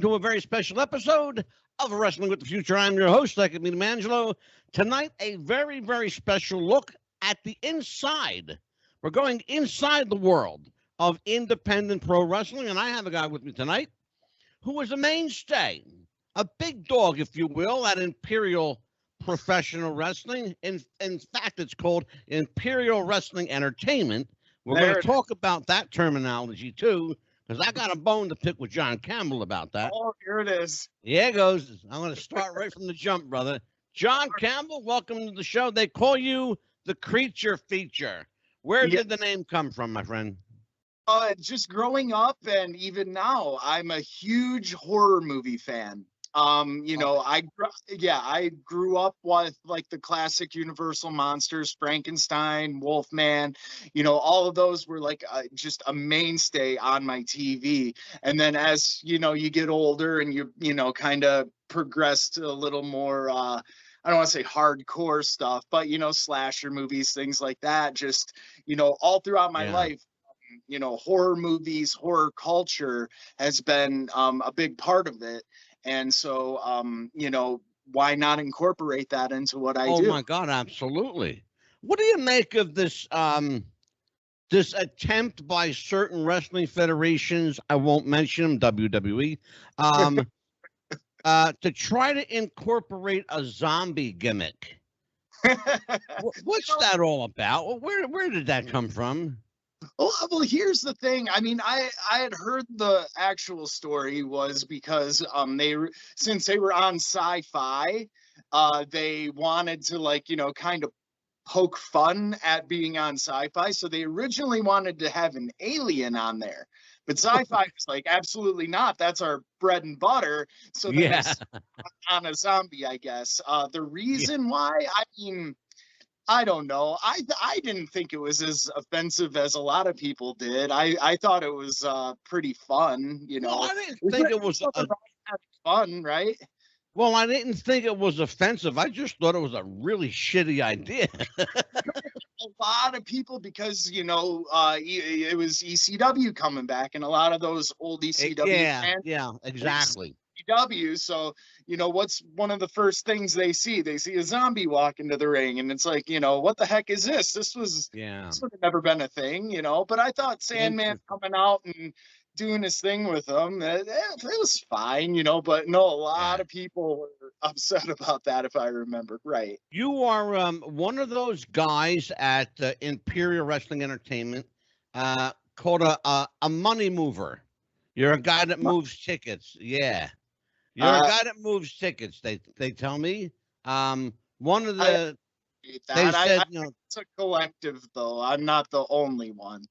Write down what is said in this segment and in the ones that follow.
to a very special episode of Wrestling with the Future. I'm your host, Meeting Angelo. Tonight, a very, very special look at the inside. We're going inside the world of independent pro wrestling, and I have a guy with me tonight who is a mainstay, a big dog, if you will, at Imperial Professional Wrestling. In fact, it's called Imperial Wrestling Entertainment. We're going to talk about that terminology, too, because I got a bone to pick with John Campbell about that. Oh, here it is. Yeah, it goes. I'm going to start right from the jump, brother. John Campbell, welcome to the show. They call you the Creature Feature. Where did the name come from, my friend? Just growing up, and even now, I'm a huge horror movie fan. I grew up with like the classic Universal monsters, Frankenstein, Wolfman. All of those were like just a mainstay on my TV. And then as you get older and you kind of progress to a little more I don't want to say hardcore stuff, but slasher movies, things like that. Just all throughout my life. Horror movies, horror culture has been a big part of it. And so, why not incorporate that into what I do? Oh, my God, absolutely. What do you make of this this attempt by certain wrestling federations, I won't mention them, WWE, to try to incorporate a zombie gimmick? What's that all about? Where did that come from? Well, here's the thing. I mean, I had heard the actual story was because since they were on Sci-Fi, they wanted to kind of poke fun at being on Sci-Fi. So they originally wanted to have an alien on there, but Sci-Fi was like, absolutely not. That's our bread and butter. So they on a zombie, I guess. The reason why, I don't know. I didn't think it was as offensive as a lot of people did. I thought it was pretty fun, Well, I didn't think it was fun, right? Well, I didn't think it was offensive. I just thought it was a really shitty idea. A lot of people, because it was ECW coming back, and a lot of those old ECW fans, exactly. ECW. So what's one of the first things they see? They see a zombie walk into the ring, and it's like, what the heck is this? This would have never been a thing, But I thought Sandman coming out and doing his thing with them, it was fine, But no, a lot of people were upset about that, if I remember right. You are one of those guys at Imperial Wrestling Entertainment called a money mover. You're a guy that moves tickets. Yeah. You're a guy that moves tickets. They tell me. One of the it's a collective, though. I'm not the only one.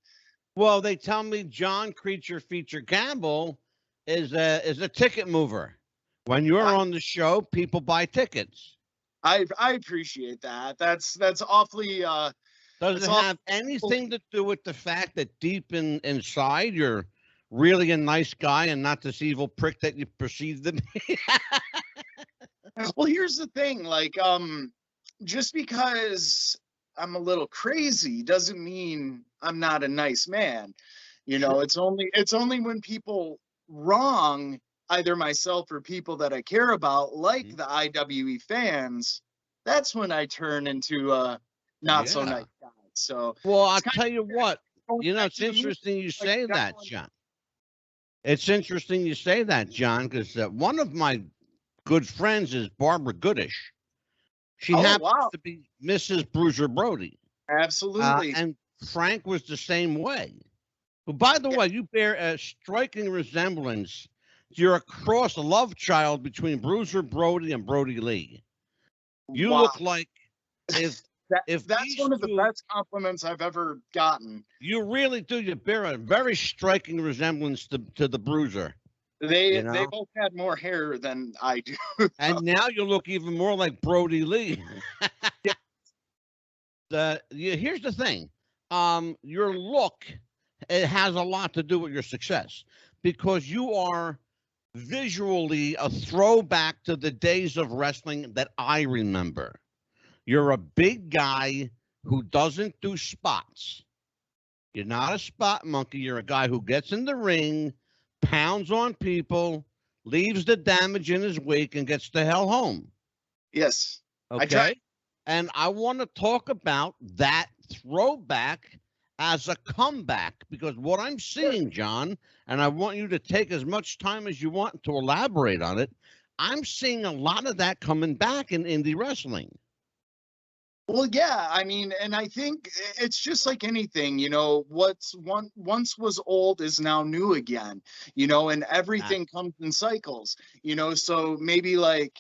Well, they tell me John Creature Feature Campbell is a ticket mover. When you're on the show, people buy tickets. I appreciate that. That's awfully. Does it have anything to do with the fact that deep inside you're really a nice guy and not this evil prick that you perceive to be? Well, here's the thing. Just because I'm a little crazy doesn't mean I'm not a nice man. It's only when people wrong either myself or people that I care about, like the IWE fans, that's when I turn into a not so nice guy. So, well, I'll tell you what, it's interesting you say that, John. It's interesting you say that, John, because one of my good friends is Barbara Goodish. She happens to be Mrs. Bruiser Brody. Absolutely. And Frank was the same way. But by the way, you bear a striking resemblance. You're a cross love child between Bruiser Brody and Brody Lee. You look like if that's one of the best compliments I've ever gotten. You really do. You bear a very striking resemblance to the Bruiser. They both had more hair than I do. And now you look even more like Brody Lee. Here's the thing. Your look, it has a lot to do with your success, because you are visually a throwback to the days of wrestling that I remember. You're a big guy who doesn't do spots. You're not a spot monkey. You're a guy who gets in the ring, pounds on people, leaves the damage in his wake, and gets the hell home. Yes. Okay. And I want to talk about that throwback as a comeback, because what I'm seeing, John, and I want you to take as much time as you want to elaborate on it, I'm seeing a lot of that coming back in indie wrestling. Well, yeah, I mean, and I think it's just like anything, you know, what's once was old is now new again, you know, and everything comes in cycles, you know, so maybe like,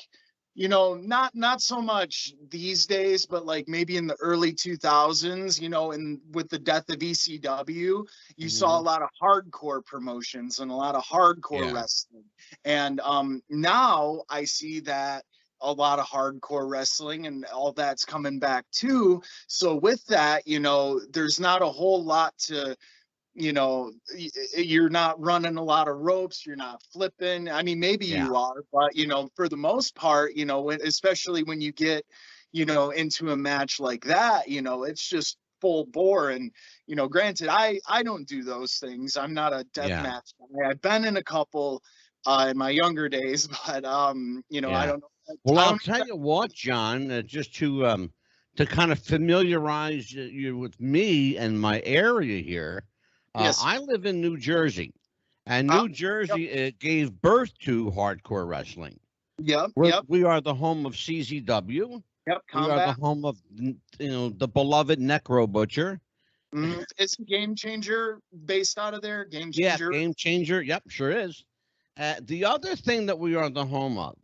you know, not so much these days, but like maybe in the early 2000s, you know, and with the death of ECW, you saw a lot of hardcore promotions and a lot of hardcore wrestling. And now I see that a lot of hardcore wrestling and all that's coming back too. So with that, you know, there's not a whole lot to, you know, you're not running a lot of ropes, you're not flipping. I mean, maybe you are, but you know, for the most part, you know, especially when you get, you know, into a match like that, you know, it's just full bore. And you know, granted, I don't do those things. I'm not a death match guy. I've been in a couple in my younger days, but you know, I don't know. Well, I'll tell you what, John, just to kind of familiarize you with me and my area here. I live in New Jersey, and New Jersey gave birth to hardcore wrestling. We are the home of CZW. We are the home of, you know, the beloved Necro Butcher. It's a Game Changer based out of there. Game Changer. Yeah, Game Changer. Yep, sure is. The other thing that we are the home of,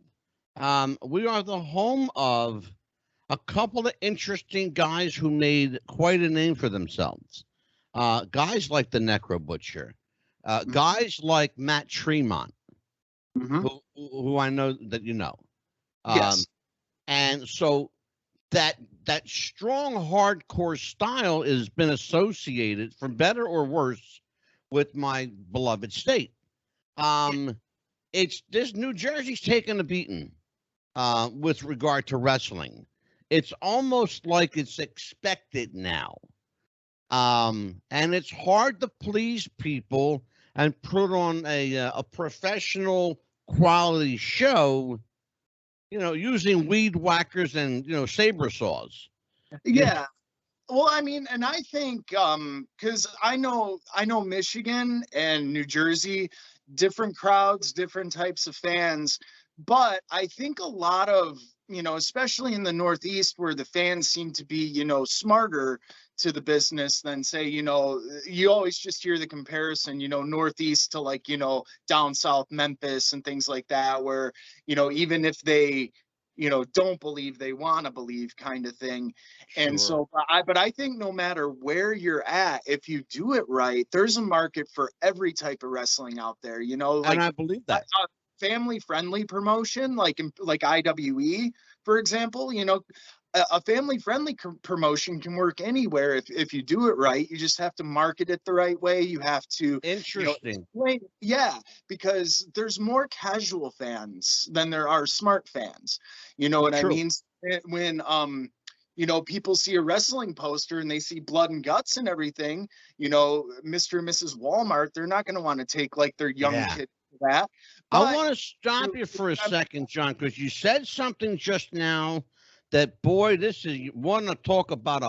we are the home of a couple of interesting guys who made quite a name for themselves. Guys like the Necro Butcher, guys like Matt Tremont, who I know that you know. And so that strong hardcore style has been associated, for better or worse, with my beloved state. It's this New Jersey's taken a beating with regard to wrestling. It's almost like it's expected now. And it's hard to please people and put on a professional quality show, you know, using weed whackers and, you know, saber saws. Yeah. Well, I mean, and I think because I know Michigan and New Jersey, different crowds, different types of fans, but I think a lot of, you know, especially in the Northeast where the fans seem to be, you know, smarter to the business than say, you know, you always just hear the comparison, you know, Northeast to like, you know, down south Memphis and things like that, where, you know, even if they, you know, don't believe, they want to believe kind of thing. And so but I think no matter where you're at, if you do it right, there's a market for every type of wrestling out there, you know, like, and I believe that. Family friendly promotion like IWE, for example, you know, a family friendly promotion can work anywhere if you do it right. You just have to market it the right way. You have to interesting, you know, because there's more casual fans than there are smart fans. You know what I mean? When you know, people see a wrestling poster and they see blood and guts and everything, you know, Mr. and Mrs. Walmart, they're not going to want to take like their young kid to that. But I want to stop you for a second, John, because you said something just now that, boy, this is, you want to talk about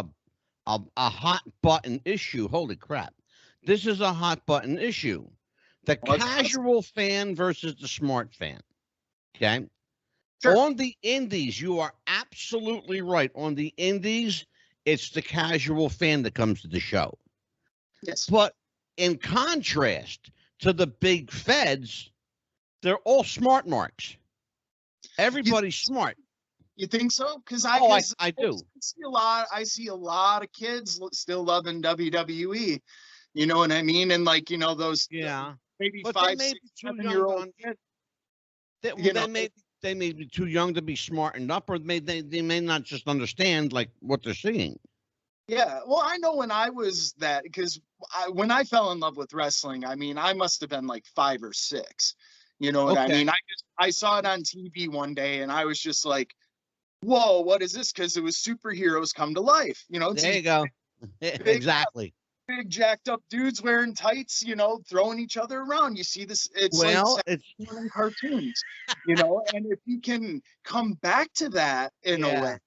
a hot button issue. Holy crap. This is a hot button issue. The casual fan versus the smart fan. Okay. On the indies, you are absolutely right. On the indies, it's the casual fan that comes to the show. But in contrast to the big feds, they're all smart marks. Everybody's smart. You think so? Because I do. I see a lot of kids still loving WWE. You know what I mean? And like, you know, those maybe but 5, 6, 7-year-old kids. They may be too young to be smartened up, or they may not just understand like what they're seeing. Yeah, well, I know when I was that, because when I fell in love with wrestling, I mean, I must have been like 5 or 6. You know what I mean? I saw it on TV one day, and I was just like, "Whoa, what is this?" Because it was superheroes come to life. You know, there you go. Exactly. big jacked up dudes wearing tights, throwing each other around. You see this, it's like it's in cartoons, and if you can come back to that in a way,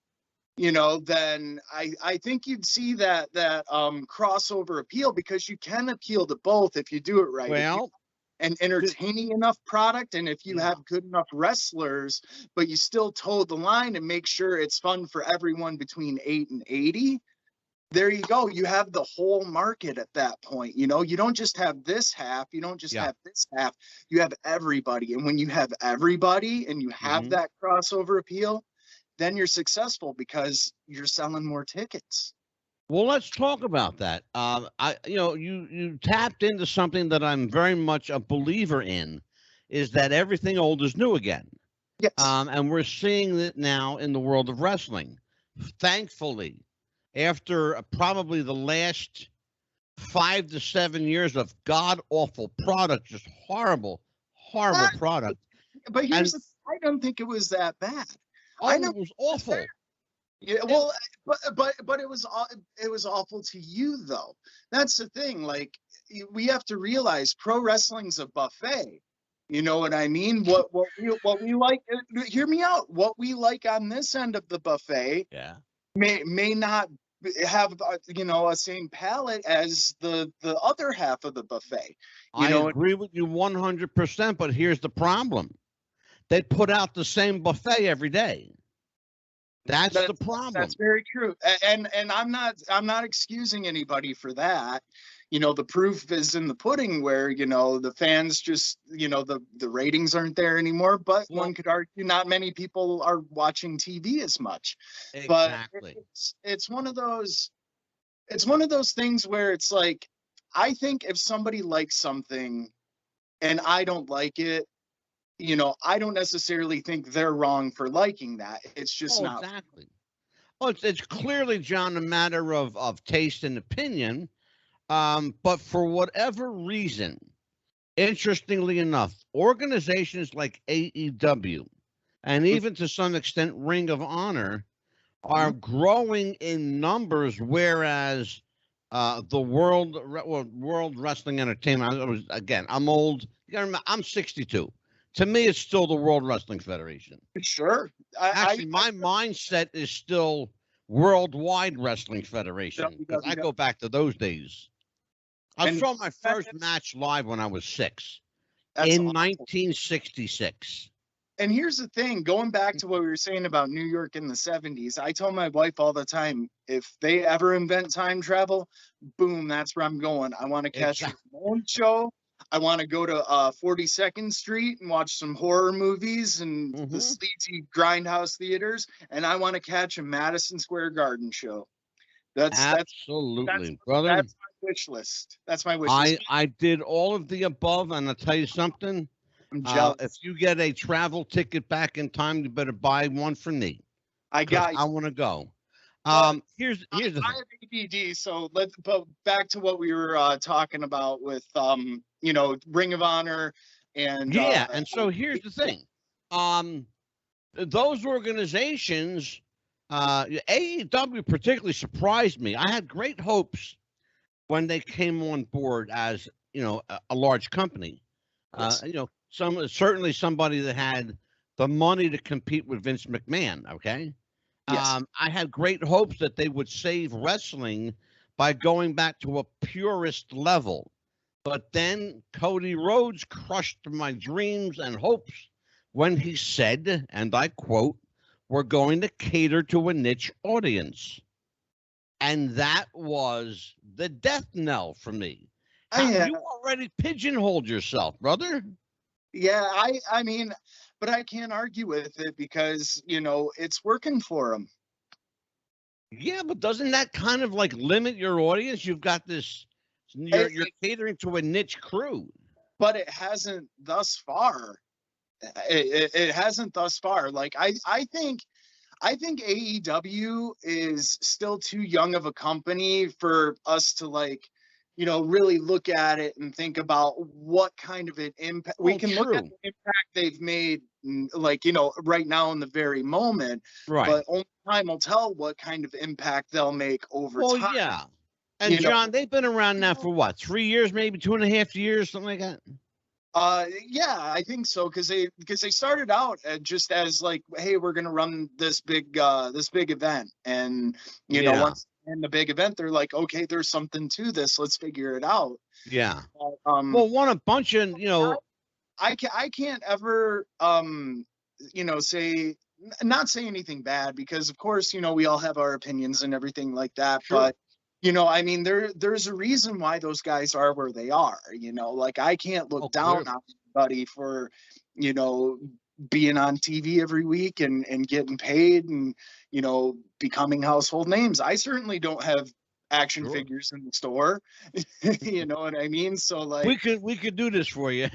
then I think you'd see that crossover appeal, because you can appeal to both if you do it right. Well, an entertaining enough product, and if you have good enough wrestlers, but you still toe the line and make sure it's fun for everyone between 8 and 80, there you go. You have the whole market at that point. You don't just have this half, you don't just have this half, you have everybody. And when you have everybody and you have that crossover appeal, then you're successful because you're selling more tickets. Well, let's talk about that. You tapped into something that I'm very much a believer in, is that everything old is new again. Yes. And we're seeing it now in the world of wrestling. Thankfully, after probably the last 5 to 7 years of god-awful product, just horrible product. But here's I don't think it was that bad. I know it was awful. Yeah, well, but it was awful to you though. That's the thing. Like, we have to realize pro wrestling's a buffet. You know what I mean? What we like. Hear me out. What we like on this end of the buffet, may not have a same palate as the other half of the buffet. I agree with you 100%. But here's problem: they put out the same buffet every day. That's the problem. That's very true. And I'm not excusing anybody for that. The proof is in the pudding, where, the fans just, the ratings aren't there anymore, but one could argue not many people are watching TV as much. Exactly. But it's one of those things where it's like, I think if somebody likes something and I don't like it, I don't necessarily think they're wrong for liking that. It's just not. Exactly. Well, it's clearly, John, a matter of taste and opinion. But for whatever reason, interestingly enough, organizations like AEW and even to some extent Ring of Honor are growing in numbers, whereas the World Wrestling Entertainment, I'm old. You gotta remember, I'm 62. To me, it's still the World Wrestling Federation. Sure. Actually, my mindset is still Worldwide Wrestling Federation, because I go back to those days. I saw my first match live when I was 6 in 1966. And here's the thing, going back to what we were saying about New York in the 70s, I tell my wife all the time, if they ever invent time travel, boom, that's where I'm going. I want to catch my own show. I want to go to 42nd Street and watch some horror movies and the sleazy grindhouse theaters, and I want to catch a Madison Square Garden show. Absolutely, brother. That's my wish list. That's my wish list. I did all of the above, and I'll tell you something. I'm jealous. If you get a travel ticket back in time, you better buy one for me. I want to go. Here's the thing. I have ADD, so let's go back to what we were talking about with Ring of Honor and and so here's the thing. Those organizations, AEW particularly surprised me. I had great hopes when they came on board as a large company. Yes. Certainly somebody that had the money to compete with Vince McMahon. Okay. Yes. I had great hopes that they would save wrestling by going back to a purist level. But then Cody Rhodes crushed my dreams and hopes when he said, and I quote, "We're going to cater to a niche audience." And that was the death knell for me. You already pigeonholed yourself, brother. Yeah, I mean, but I can't argue with it because, it's working for them. Yeah, but doesn't that kind of like limit your audience? You've got this, you're catering to a niche crew. But it hasn't thus far. It hasn't thus far. Like, I think AEW is still too young of a company for us to really look at it and think about what kind of an impact we can look at the impact they've made, right now in the very moment. Right. But only time will tell what kind of impact they'll make over time. Yeah. And John, they've been around now for what, 3 years, maybe 2.5 years, something like that. Yeah, I think so, because they started out just as like, hey, we're gonna run this big event, and you know, once in the big event, they're like, okay, there's something to this, let's figure it out. Yeah. Well, one a bunch of, you know, I can't ever you know, not say anything bad, because of course, you know, we all have our opinions and everything like that, sure. but you know, I mean, there's a reason why those guys are where they are, you know, like I can't look down on anybody for, you know, being on TV every week and getting paid and, you know, becoming household names. I certainly don't have action figures in the store. You know what I mean? So like we could do this for you.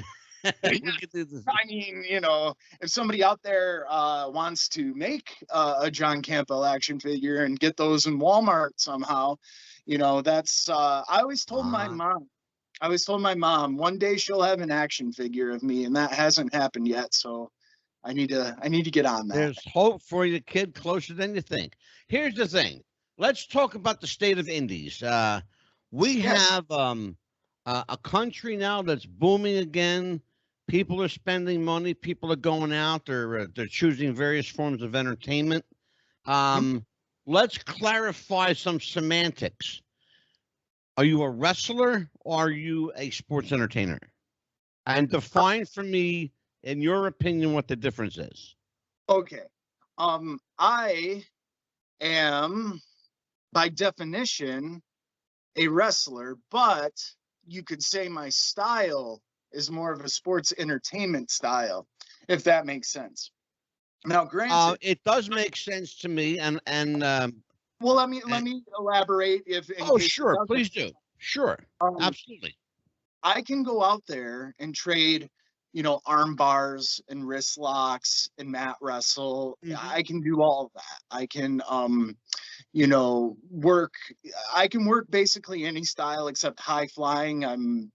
We could do this. I mean, you know, if somebody out there wants to make a John Campbell action figure and get those in Walmart somehow, you know, that's I always told my mom one day she'll have an action figure of me, and that hasn't happened yet. So I need to get on that. There's hope for you, kid, closer than you think. Here's the thing. Let's talk about the state of indies. We have a country now that's booming again. People are spending money. People are going out. They're choosing various forms of entertainment. Let's clarify some semantics. Are you a wrestler or are you a sports entertainer? And define for me, in your opinion, what the difference is. Okay. I am, by definition, a wrestler, but you could say my style is more of a sports entertainment style, if that makes sense. Now, granted, it does make sense to me, and well, let me elaborate. Sure, please do. Sure, absolutely. I can go out there and trade, you know, arm bars and wrist locks and mat wrestle. I can do all of that. I can, you know, I can work basically any style except high flying. I'm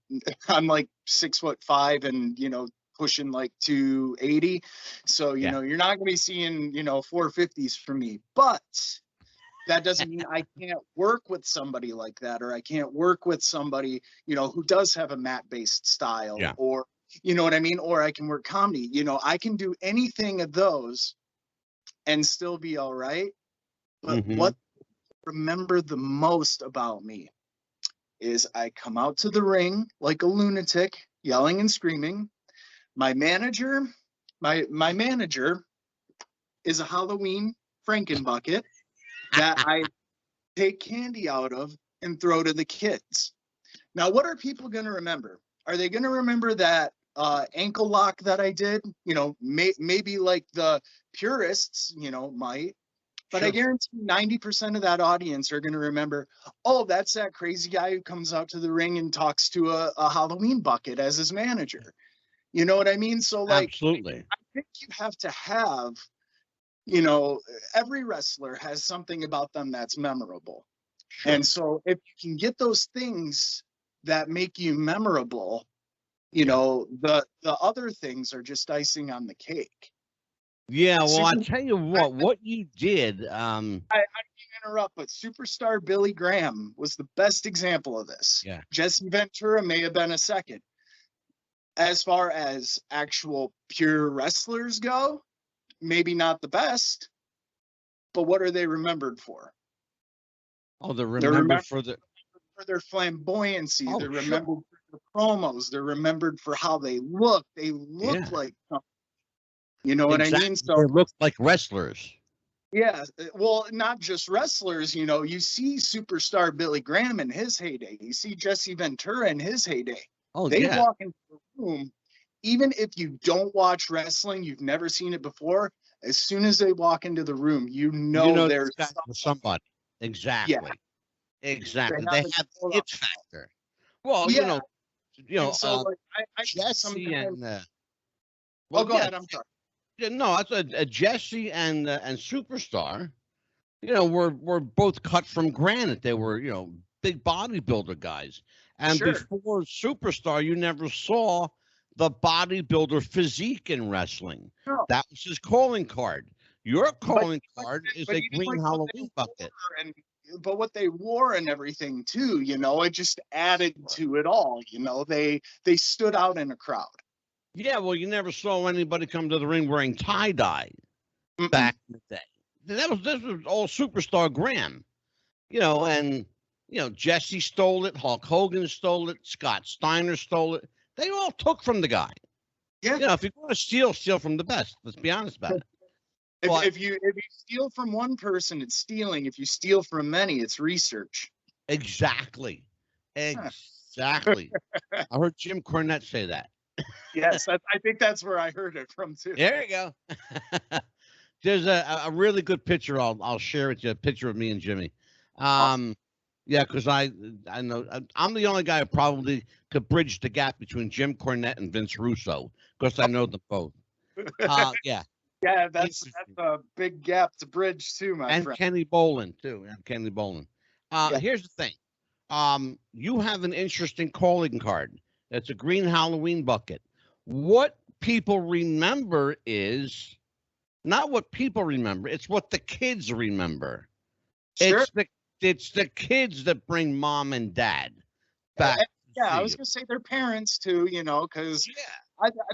like 6'5" and, you know, pushing like 280. So, you know, you're not going to be seeing, you know, 450s from me, but that doesn't mean I can't work with somebody like that, or I can't work with somebody, you know, who does have a mat-based style, or, you know what I mean? Or I can work comedy. You know, I can do anything of those and still be all right. But what I remember the most about me is I come out to the ring like a lunatic, yelling and screaming. My manager is a Halloween Frankenbucket that I take candy out of and throw to the kids. Now, what are people going to remember? Are they going to remember that ankle lock that I did? You know, maybe like the purists, you know, might. But I guarantee 90% of that audience are going to remember, oh, that's that crazy guy who comes out to the ring and talks to a Halloween bucket as his manager. You know what I mean? So, like, absolutely. I think you have to have, you know, every wrestler has something about them that's memorable. And so if you can get those things that make you memorable, you know, the other things are just icing on the cake. Yeah, well, I tell you what you did. I didn't interrupt, but Superstar Billy Graham was the best example of this. Yeah. Jesse Ventura may have been a second. As far as actual pure wrestlers go, maybe not the best, but what are they remembered for? Oh, they're remembered for their flamboyancy. They're remembered for their promos. They're remembered for how they look. They look like something. You know what I mean? So they look like wrestlers. Yeah, well, not just wrestlers. You know, you see Superstar Billy Graham in his heyday. You see Jesse Ventura in his heyday. Oh, they walk into the room, even if you don't watch wrestling, you've never seen it before. As soon as they walk into the room, you know there's somebody. Exactly. Yeah. Exactly. They have the it factor. Well, you know. So Jesse and. Well, go ahead. I'm sorry. No, that's a Jesse and Superstar. You know, were both cut from granite. They were, you know, big bodybuilder guys. And before Superstar, you never saw the bodybuilder physique in wrestling. No. That was his calling card. Your calling card is a green Halloween bucket. what they wore and everything too, it just added to it all. They stood out in a crowd. Yeah, well, you never saw anybody come to the ring wearing tie-dye Mm-mm. back in the day. This was all superstar Graham, and Jesse stole it, Hulk Hogan stole it, Scott Steiner stole it. They all took from the guy. Yeah. If you're going to steal from the best. Let's be honest about it. If you steal from one person, it's stealing. If you steal from many, it's research. Exactly. I heard Jim Cornette say that. Yes, I think that's where I heard it from too. There you go. There's a really good picture. I'll share with you, a picture of me and Jimmy. Awesome. Yeah, because I know I'm the only guy who probably could bridge the gap between Jim Cornette and Vince Russo, because I know them both. Yeah. Yeah, that's a big gap to bridge too, my friend. And Kenny Bolin too. Yeah, Kenny Bolin. Yeah. Here's the thing. You have an interesting calling card. It's a green Halloween bucket. What people remember is not what people remember. It's what the kids remember. Sure. It's the kids that bring mom and dad back. Yeah, I was gonna say their parents too, because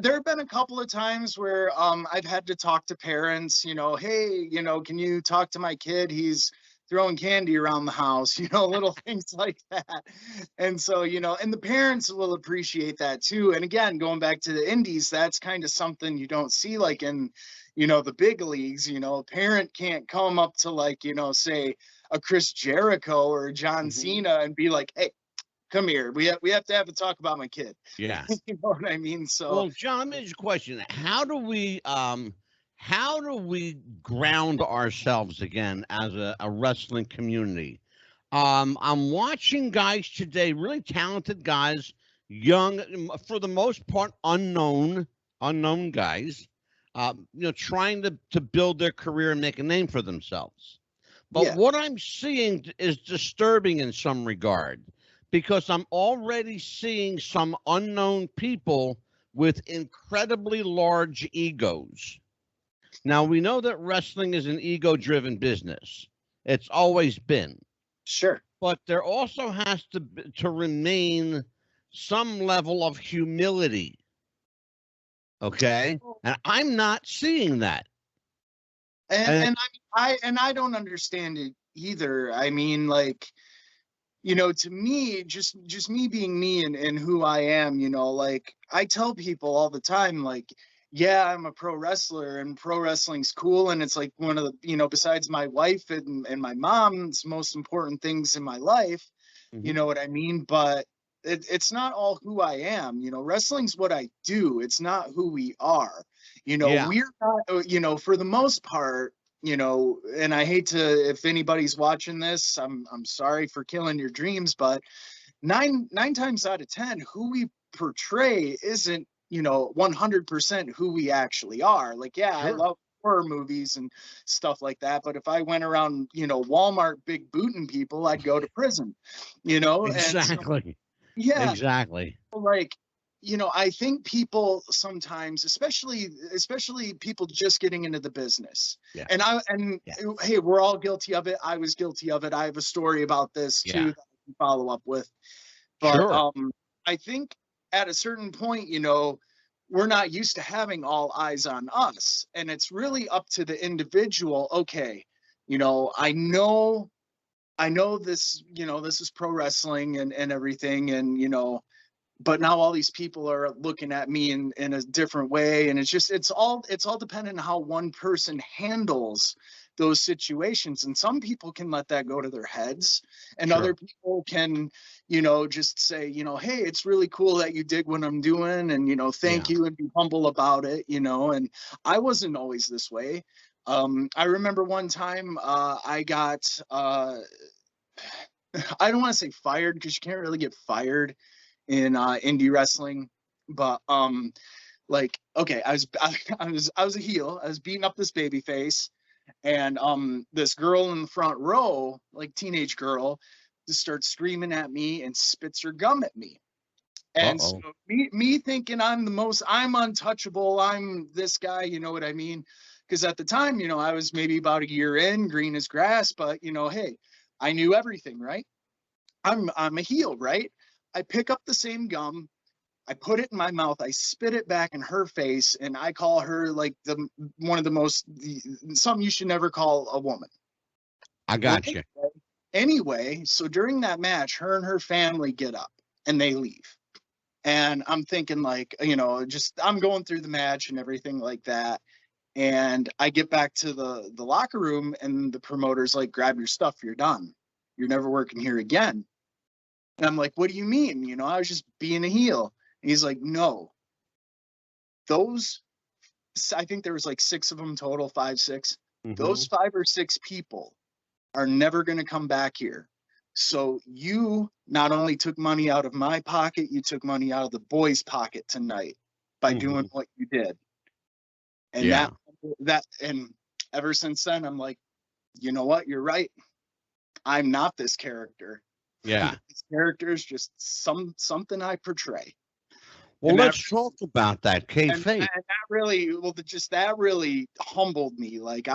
there have been a couple of times where I've had to talk to parents, hey, can you talk to my kid? He's throwing candy around the house, little things like that. And so, and the parents will appreciate that too. And again, going back to the indies, that's kind of something you don't see like in, the big leagues. A parent can't come up to like, say a Chris Jericho or a John Cena and be like, hey, come here. We have to have a talk about my kid. Yeah. You know what I mean? So, well, John, let me ask you a question. How do we ground ourselves again as a wrestling community? I'm watching guys today, really talented guys, young, for the most part, unknown guys, trying to build their career and make a name for themselves. But what I'm seeing is disturbing in some regard, because I'm already seeing some unknown people with incredibly large egos. Now, we know that wrestling is an ego-driven business. It's always been. Sure. But there also has to remain some level of humility. Okay? And I'm not seeing that. And I don't understand it either. I mean, like, to me, just me being me and who I am, like I tell people all the time, like, yeah, I'm a pro wrestler and pro wrestling's cool. And it's like one of the, besides my wife and my mom's most important things in my life, you know what I mean? But it's not all who I am. Wrestling's what I do. It's not who we are. We're not, for the most part, and I hate to, if anybody's watching this, I'm sorry for killing your dreams, but nine times out of 10, who we portray isn't, 100% who we actually are. Like, yeah, sure. I love horror movies and stuff like that, but if I went around, Walmart big booting people, I'd go to prison, Exactly. And so, yeah, exactly. Like, I think people sometimes, especially people just getting into the business, hey, we're all guilty of it. I was guilty of it. I have a story about this too that I can follow up with. But sure. I think at a certain point, we're not used to having all eyes on us, and it's really up to the individual. Okay, I know this, this is pro wrestling and everything, and but now all these people are looking at me in a different way. And it's all dependent on how one person handles those situations. And some people can let that go to their heads, and other people can, just say, hey, it's really cool that you dig what I'm doing, and, thank you, and be humble about it, and I wasn't always this way. I remember one time I got, I don't want to say fired, because you can't really get fired in indie wrestling, but like, okay, I was a heel. I was beating up this baby face, and this girl in the front row, like teenage girl, just starts screaming at me and spits her gum at me. And so me thinking I'm untouchable, I'm this guy, you know what I mean? Because at the time, I was maybe about a year in, green as grass, but hey, I knew everything, right? I'm a heel, right? I pick up the same gum, I put it in my mouth, I spit it back in her face, and I call her like one of the most, something you should never call a woman. I got you. Anyway, so during that match, her and her family get up and they leave. And I'm thinking like, just I'm going through the match and everything like that. And I get back to the locker room and the promoter's like, grab your stuff, you're done. You're never working here again. And I'm like, what do you mean? I was just being a heel. And he's like, no. I think there was like 6 of them total, 5, 6. Mm-hmm. Those 5 or 6 people are never going to come back here. So you not only took money out of my pocket, you took money out of the boys' pocket tonight by doing what you did. And that and ever since then, I'm like, you know what? You're right. I'm not this character. Yeah. This character is just something I portray. Well, let's talk about that kayfabe. And that really humbled me. Like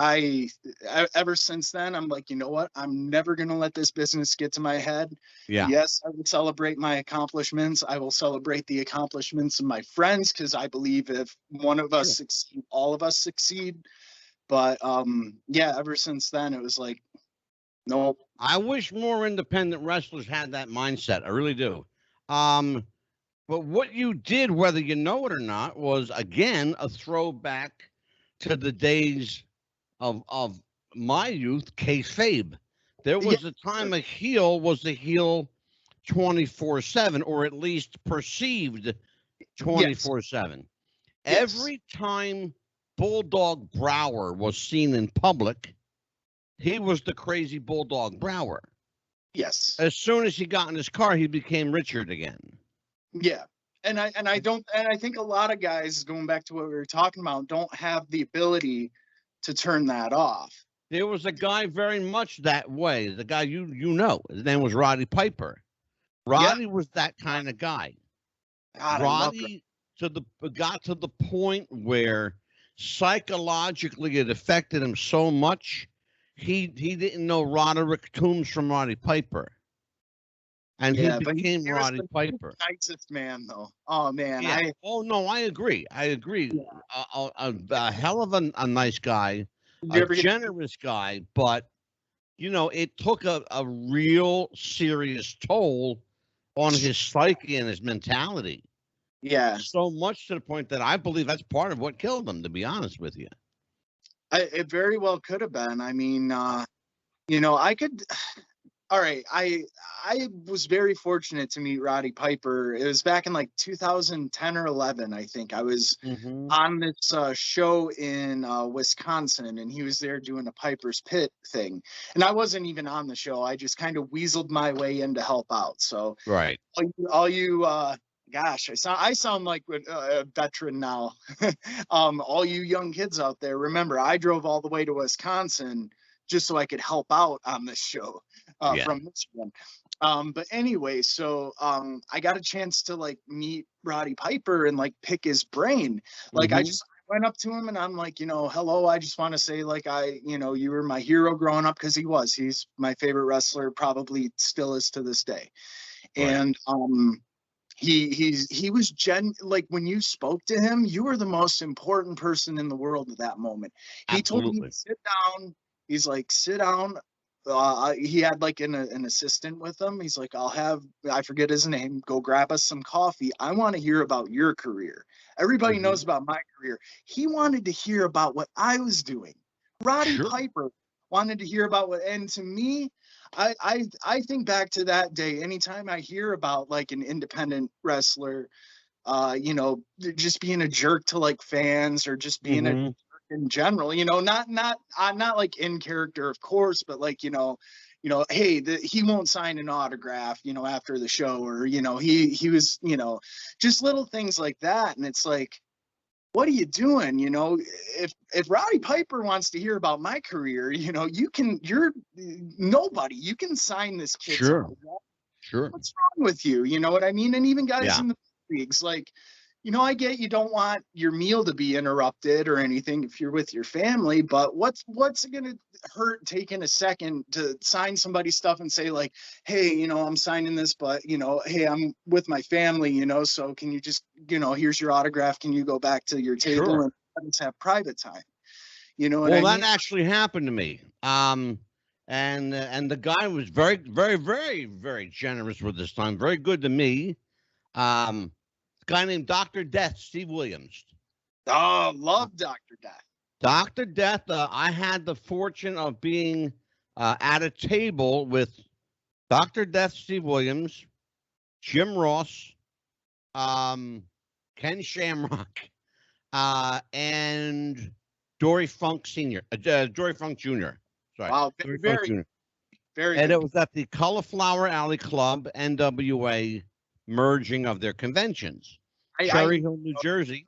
ever since then, I'm like, you know what? I'm never going to let this business get to my head. Yeah. Yes, I will celebrate my accomplishments. I will celebrate the accomplishments of my friends, because I believe if one of us succeed, all of us succeed. But ever since then, it was like, nope. I wish more independent wrestlers had that mindset. I really do. But what you did, whether you know it or not, was, again, a throwback to the days of my youth, kayfabe. There was a time a heel was a heel 24/7, or at least perceived 24/7. Every time Bulldog Brower was seen in public, he was the crazy Bulldog Brower. Yes. As soon as he got in his car, he became Richard again. Yeah. And I think a lot of guys, going back to what we were talking about, don't have the ability to turn that off. There was a guy very much that way. The guy his name was Roddy Piper. Roddy was that kind of guy. God, Roddy got to the point where psychologically it affected him so much, he didn't know Roderick Toombs from Roddy Piper. And he became Roddy Piper. Nicest man, though. Oh man. Yeah. I agree. Yeah. A hell of a nice guy, a generous guy, but it took a real serious toll on his psyche and his mentality. Yeah. So much to the point that I believe that's part of what killed him, to be honest with you. It very well could have been. I mean, I could. All right, I was very fortunate to meet Roddy Piper. It was back in like 2010 or 11, I think. I was on this show in Wisconsin, and he was there doing a Piper's Pit thing. And I wasn't even on the show. I just kind of weaseled my way in to help out. So right, all you gosh, I sound like a veteran now. All you young kids out there, remember, I drove all the way to Wisconsin just so I could help out on this show. From Michigan. But anyway, so I got a chance to like meet Roddy Piper and like pick his brain. Like I went up to him and I'm like, hello, I just want to say like you were my hero growing up, because he's my favorite wrestler, probably still is to this day. Right. And he was like, when you spoke to him, you were the most important person in the world at that moment. He told me to sit down. He's like, sit down. He had like an assistant with him. He's like, I forget his name, go grab us some coffee. I want to hear about your career. Everybody knows about my career. He wanted to hear about what I was doing. Roddy Piper wanted to hear about and to me, I think back to that day, anytime I hear about like an independent wrestler, just being a jerk to like fans, or just being a in general, not like in character, of course, but like, hey, he won't sign an autograph, after the show, or, he was, just little things like that. And it's like, what are you doing? If Roddy Piper wants to hear about my career, you're nobody, you can sign this kid. Sure. What's wrong with you? You know what I mean? And even guys in the leagues, like, I get you don't want your meal to be interrupted or anything if you're with your family, but what's it going to hurt taking a second to sign somebody's stuff and say like, hey, I'm signing this, but hey, I'm with my family, so can you just, here's your autograph. Can you go back to your table Sure. and let's have private time? You know what Well, I that mean? actually happened to me. And the guy was very, very, very, very generous with his time. Very good to me. A guy named Dr. Death, Steve Williams. Oh, love Dr. Death. Dr. Death, I had the fortune of being at a table with Dr. Death, Steve Williams, Jim Ross, Ken Shamrock, and Dory Funk Sr., Dory Funk Jr. Sorry. Wow, Dory Funk very, Jr. very And good. it was at the Cauliflower Alley Club, NWA merging of their conventions. Cherry Hill, New Jersey.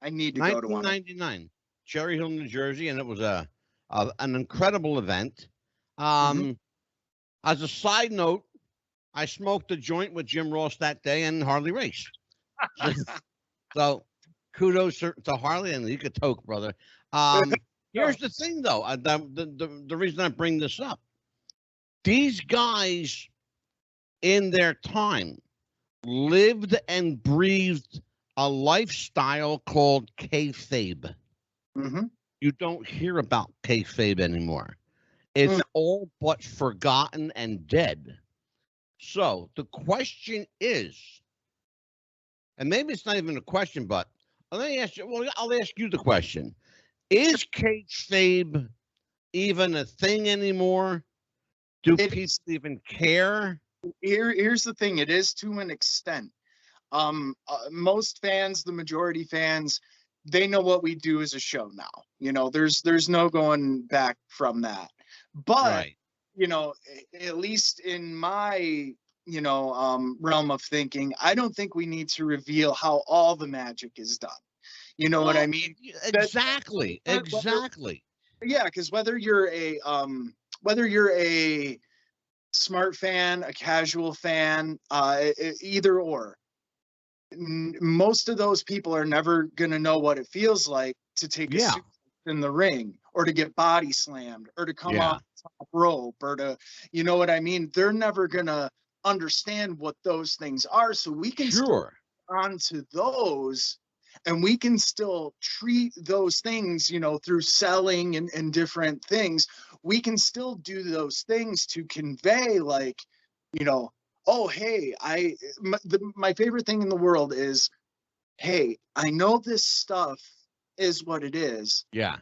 I need to go to one. 1999, Cherry Hill, New Jersey, and it was an incredible event. Mhm. As a side note, I smoked a joint with Jim Ross that day and Harley raced. So kudos to Harley, and you could toke, brother. Here's the thing, though. The reason I bring this up, these guys in their time lived and breathed a lifestyle called kayfabe. Mhm. You don't hear about kayfabe anymore. It's all but forgotten and dead. So the question is, and maybe it's not even a question, but let me ask you. Well, I'll ask you the question: is kayfabe even a thing anymore? Do people even care? Here's the thing: it is to an extent. Most fans, the majority fans, they know what we do as a show now. There's no going back from that. But Right. at least in my realm of thinking, I don't think we need to reveal how all the magic is done. You know what I mean? Exactly. Exactly. Yeah, because whether you're a smart fan, a casual fan, either or, most of those people are never going to know what it feels like to take a suit in the ring, or to get body slammed, or to come off the top rope, or to, you know what I mean? They're never going to understand what those things are. So we can still onto those, and we can still treat those things, through selling and different things. We can still do those things to convey, like, oh, hey, my favorite thing in the world is, hey, I know this stuff is what it is. Yeah.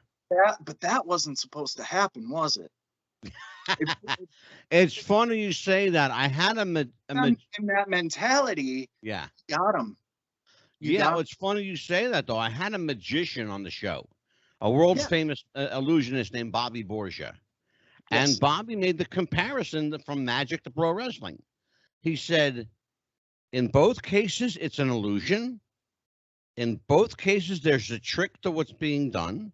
But that wasn't supposed to happen, was it? It's funny you say that. I had in that mentality. Yeah. Got him. It's funny you say that, though. I had a magician on the show, a world famous illusionist named Bobby Borgia. And Bobby made the comparison from magic to pro wrestling. He said, in both cases, it's an illusion. In both cases, there's a trick to what's being done.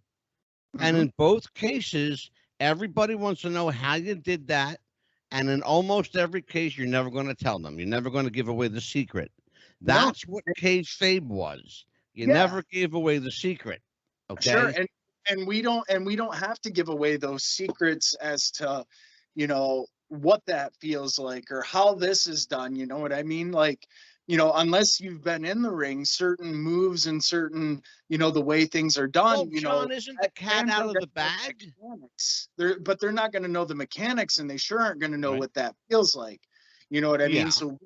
And in both cases, everybody wants to know how you did that. And in almost every case, you're never going to tell them. You're never going to give away the secret. That's what kayfabe was. You never gave away the secret. Okay. Sure. And we don't have to give away those secrets as to, what that feels like or how this is done. You know what I mean? Like, unless you've been in the ring, certain moves and certain, the way things are done, well, John, isn't the cat out of the bag? But they're not going to know the mechanics, and they sure aren't going to know what that feels like. You know what I mean? So,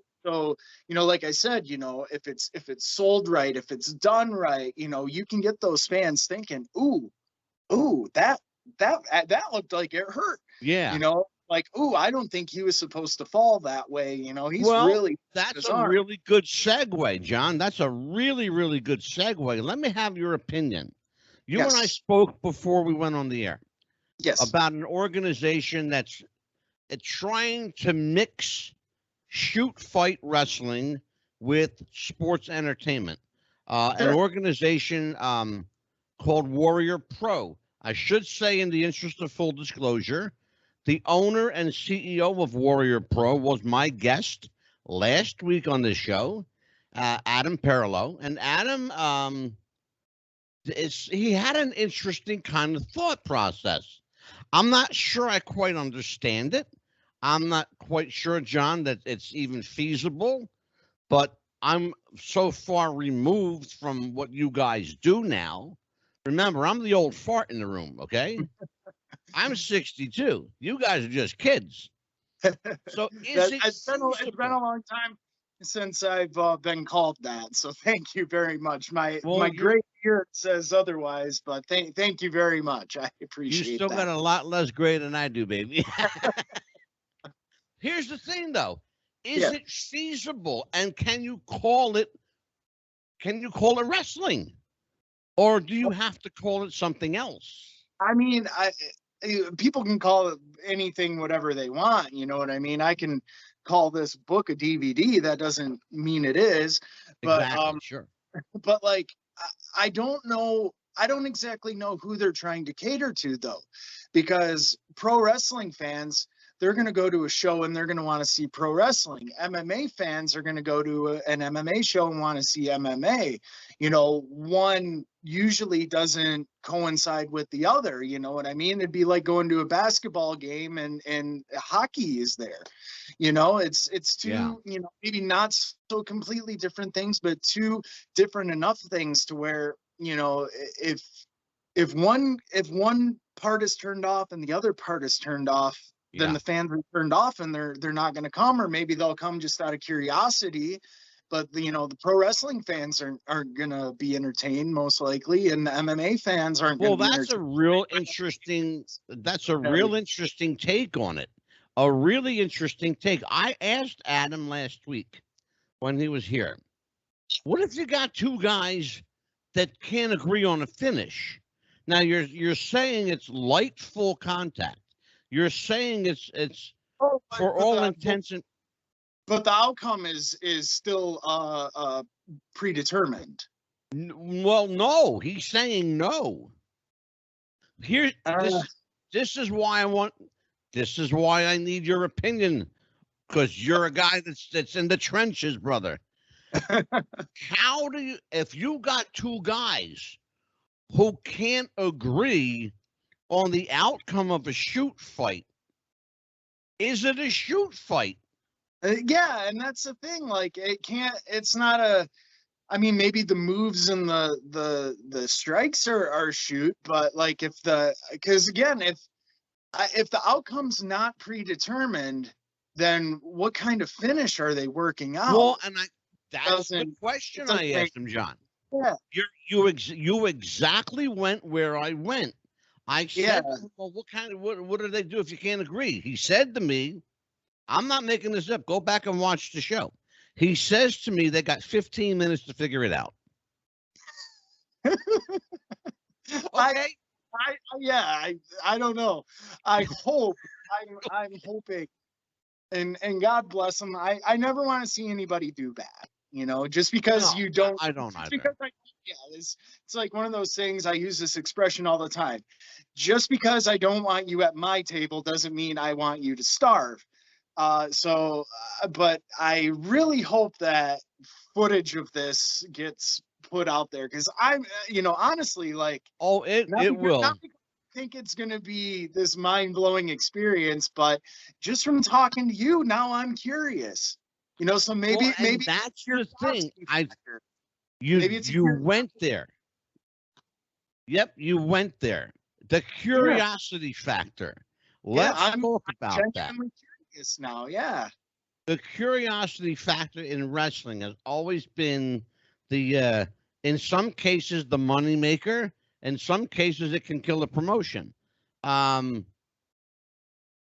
like I said, if it's sold right, if it's done right, you can get those fans thinking, ooh, that looked like it hurt. Yeah. Like, ooh, I don't think he was supposed to fall that way. That's a really good segue, John. That's a really, really good segue. Let me have your opinion. You and I spoke before we went on the air. Yes. About an organization that's trying to mix shoot fight wrestling with sports entertainment. An organization called Warrior Pro. I should say, in the interest of full disclosure, the owner and CEO of Warrior Pro was my guest last week on the show, Adam Perlow, and Adam he had an interesting kind of thought process. I'm not sure I quite understand it. I'm not quite sure, John, that it's even feasible, but I'm so far removed from what you guys do now. Remember, I'm the old fart in the room, okay? I'm 62. You guys are just kids. So it's been a long time since I've been called that. So thank you very much. My gray beard says otherwise, but thank you very much. I appreciate that. You still got a lot less gray than I do, baby. Here's the thing, though. Is it feasible, and can you call it wrestling, or do you have to call it something else? I mean, people can call it anything, whatever they want. You know what I mean? I can call this book a DVD. That doesn't mean it is. But exactly, sure. But like, I don't know. I don't exactly know who they're trying to cater to, though, because pro wrestling fans, they're going to go to a show and they're going to want to see pro wrestling. MMA fans are going to go to an MMA show and want to see MMA. You know, one usually doesn't coincide with the other. You know what I mean? It'd be like going to a basketball game and hockey is there. You know, it's two, you know, maybe not so completely different things, but two different enough things to where, you know, if one part is turned off and the other part is turned off, then the fans are turned off and they're not going to come, or maybe they'll come just out of curiosity. But you know, the pro wrestling fans aren't going to be entertained most likely, and the MMA fans aren't. Well, that's a real interesting. That's a real interesting take on it. A really interesting take. I asked Adam last week when he was here, what if you got two guys that can't agree on a finish? Now you're saying it's light full contact. You're saying it's for all intents and. But the outcome is still predetermined. Well, no, he's saying no. Here, this is why I want. This is why I need your opinion, because you're a guy that's in the trenches, brother. How do you, if you got two guys who can't agree on the outcome of a shoot fight, is it a shoot fight? Yeah, and that's the thing. Like, it's not a. I mean, maybe the moves and the strikes are shoot, but like because again, if the outcome's not predetermined, then what kind of finish are they working out? Well, and that's the question I asked him, John. Yeah, you exactly went where I went. I said, well, what do they do if you can't agree? He said to me, I'm not making this up. Go back and watch the show. He says to me, they got 15 minutes to figure it out. Okay. I don't know. I hope I'm hoping, and God bless them. I never want to see anybody do bad. You know, just because you don't. I don't either. Because it's like one of those things. I use this expression all the time. Just because I don't want you at my table doesn't mean I want you to starve. But I really hope that footage of this gets put out there, because I'm, you know, honestly, like, it will. I think it's going to be this mind-blowing experience, but just from talking to you now, I'm curious. You know, so maybe that's the thing. You went there. Yep, you went there. The curiosity factor. Let's talk about that. Now, the curiosity factor in wrestling has always been the in some cases the money maker, in some cases it can kill a promotion.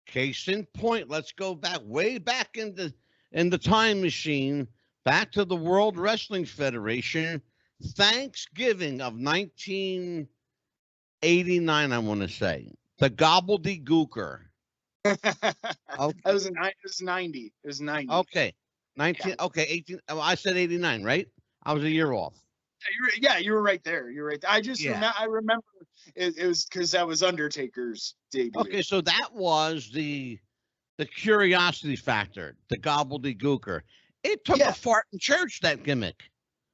Case in point, let's go way back in the time machine, back to the World Wrestling Federation, Thanksgiving of 1989, I want to say, the gobbledygooker. Okay. It was 90. It was 90. Okay. 19. Yeah. Okay. 18. I said 89, right? I was a year off. Yeah, you were right there. You're right. I just I remember it was because that was Undertaker's debut. Okay, so that was the curiosity factor, the gobbledygooker. It took Yeah. a fart in church, that gimmick.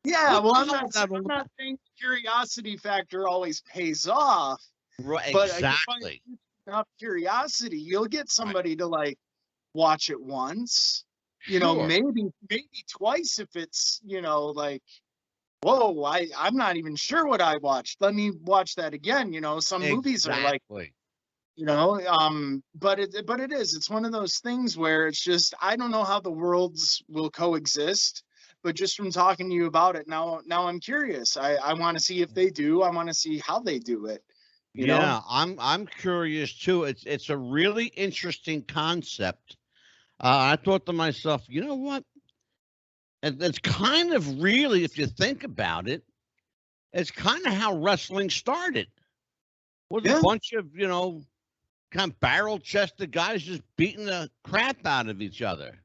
Yeah, What well, the I'm hell not, is that I'm all not saying curiosity factor always pays off, Right, but exactly. enough curiosity, you'll get Right. somebody to like watch it once, Sure. maybe twice if it's, like, whoa, I'm not even sure what I watched. Let me watch that again. Some movies are like, Exactly. but it's one of those things where it's just, I don't know how the worlds will coexist, but just from talking to you about it now I'm curious. I want to see if they do. I want to see how they do it. Yeah, I'm curious too. It's a really interesting concept. I thought to myself, you know what? It's kind of really, if you think about it, it's kind of how wrestling started. Was a Yeah, bunch of, kind of barrel-chested guys just beating the crap out of each other,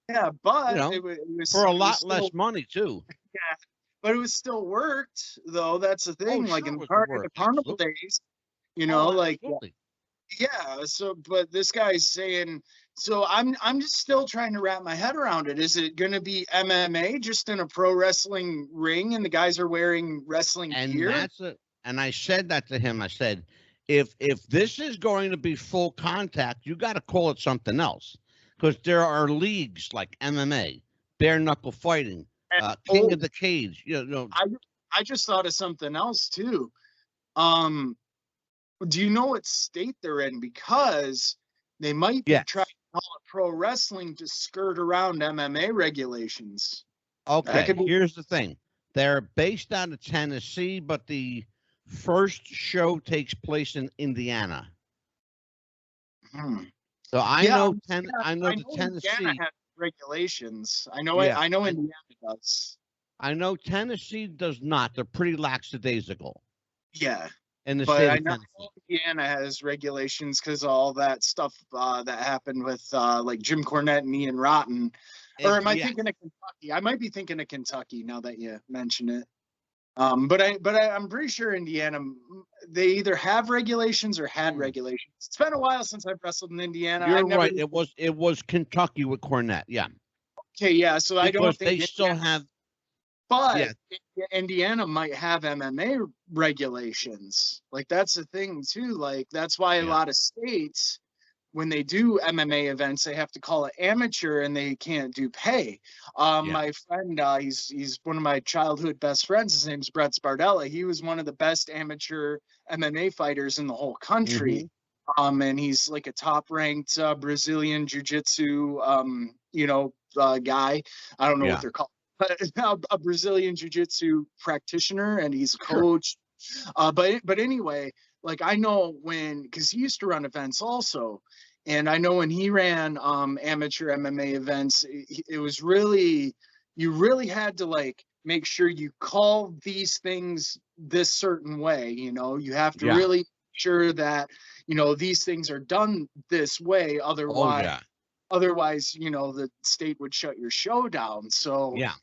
yeah, you but know, it was for a it was lot still, less money too. yeah, but it was still worked though. That's the Oh, thing. Like sure in it was the the work. carnival Absolutely. days, Oh, like, absolutely. yeah. So, but this guy's saying. So I'm just still trying to wrap my head around it. Is it going to be MMA just in a pro wrestling ring, and the guys are wearing wrestling And gear? and I said that to him. I said, if this is going to be full contact, you got to call it something else, because there are leagues like MMA, bare knuckle fighting, And King of the Cage. I I just thought of something else too. Um, do you know what state they're in? Because they might be trying Yes. to call it pro wrestling to skirt around MMA regulations. That could Okay. be. Here's the thing. They're based out of Tennessee, but the first show takes place in Indiana. Hmm. So I Yeah, know I the know Indiana Tennessee. has regulations. I know it. Yeah. I know Indiana does. I know Tennessee does not. They're pretty lackadaisical Yeah, in the but state I of know Tennessee. Indiana has regulations because of all that stuff that happened with like Jim Cornette and Ian Rotten. Or am I Yeah. thinking of Kentucky? I might be thinking of Kentucky now that you mention it. I'm pretty sure Indiana, they either have regulations or had Hmm. regulations. It's been a while since I've wrestled in Indiana. You're I've never. right. It was Kentucky with Cornette. Yeah. Okay, yeah. So I don't Because think they still Indiana, have. but Yeah. Indiana might have MMA regulations. Like that's the thing too. Like that's why a Yeah. lot of states, when they do MMA events, they have to call it amateur and they can't do pay. Yeah. My friend, he's one of my childhood best friends. His name's Brett Spardella. He was one of the best amateur MMA fighters in the whole country. Hmm. And he's like a top ranked Brazilian jiu-jitsu, guy. I don't know what Yeah. they're called, but a Brazilian jiu-jitsu practitioner, and he's a Sure. coach. But anyway, like I know because he used to run events also, and I know when he ran amateur MMA events, it was really, you really had to like make sure you call these things this certain way. You have to Yeah. really make sure that these things are done this way. Oh Otherwise, yeah. the state would shut your show down. So Yeah.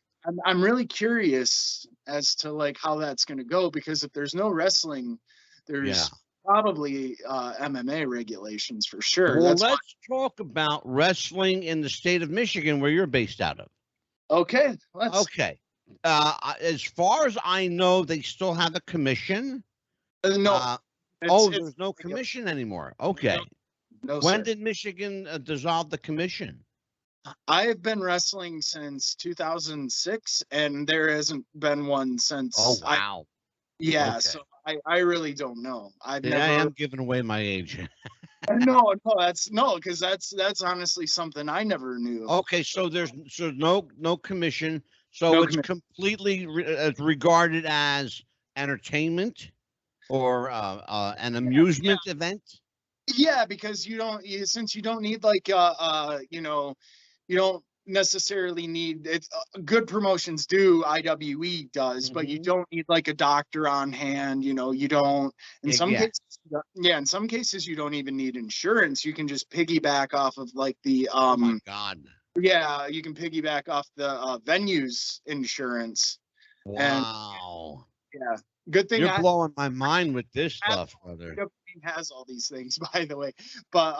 I'm really curious as to like how that's going to go, because if there's no wrestling, Yeah. there's probably MMA regulations for sure. Well, That's let's talk about wrestling in the state of Michigan, where you're based out of. why. Okay, let's. Okay. As far as I know, they still have a commission. No, it's There's no commission anymore. Okay. no, When sir. did Michigan dissolve the commission? I have been wrestling since 2006, and there hasn't been one since. Oh wow. Yeah, Okay. so I really don't know. I've Yeah, I never. am giving away my age. No, because that's honestly something I never knew. Okay, so there's no commission, so No it's commitment. completely regarded as entertainment or an amusement event. Yeah, because since you don't need like you don't necessarily need it. Good promotions do, IWE does, but you Hmm. don't need like a doctor on hand. You don't. In some Yeah. cases, yeah, in some cases you don't even need insurance. You can just piggyback off of like the Oh my God. yeah, you can piggyback off the venues insurance. And Wow. yeah, good thing You're blowing my mind with this stuff, brother. has all these things, by the way. But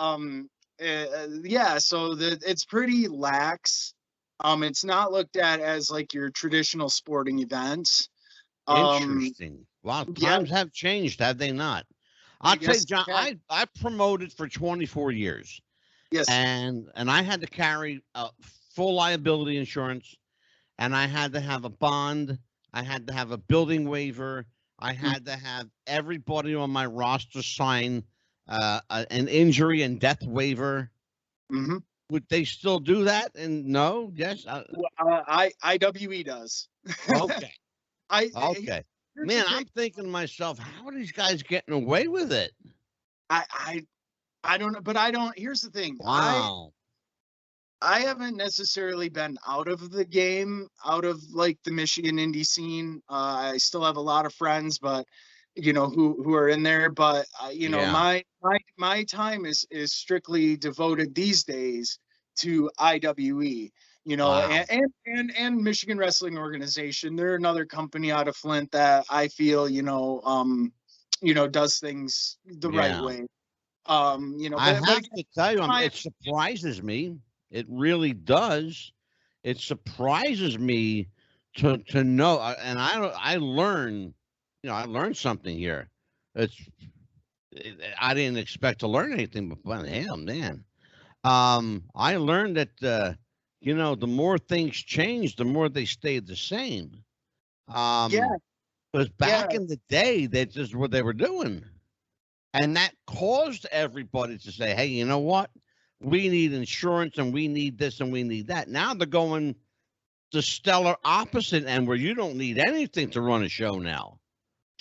yeah, so it's pretty lax. It's not looked at as like your traditional sporting events. Interesting. Wow, Yeah, times have changed, have they not? I I'll tell you, guess. John, Yeah. I promoted for 24 years, Yes. and I had to carry full liability insurance, and I had to have a bond. I had to have a building waiver. I had to have everybody on my roster sign an injury and death waiver. Mm-hmm. Would they still do that? And no, yes. IWE does. Okay, I okay. Here's the Man, thing. I'm thinking to myself, how are these guys getting away with it? I I don't know, but I don't. Here's the thing. Wow. I haven't necessarily been out of the game, out of like the Michigan indie scene. I still have a lot of friends, but who are in there. But Yeah. my time is strictly devoted these days to IWE. Wow. And Michigan Wrestling Organization. They're another company out of Flint that I feel does things the right Yeah. way. I But have again, to tell you, my it surprises me. It really does. It surprises me to know, and I learn, I learned something here. It's I didn't expect to learn anything, but hell, man, I learned that the more things change, the more they stay the same. yeah, Because yeah. back in the day, that's just what they were doing. And that caused everybody to say, hey, you know what? We need insurance and we need this and we need that. Now they're going the stellar opposite end where you don't need anything to run a show now.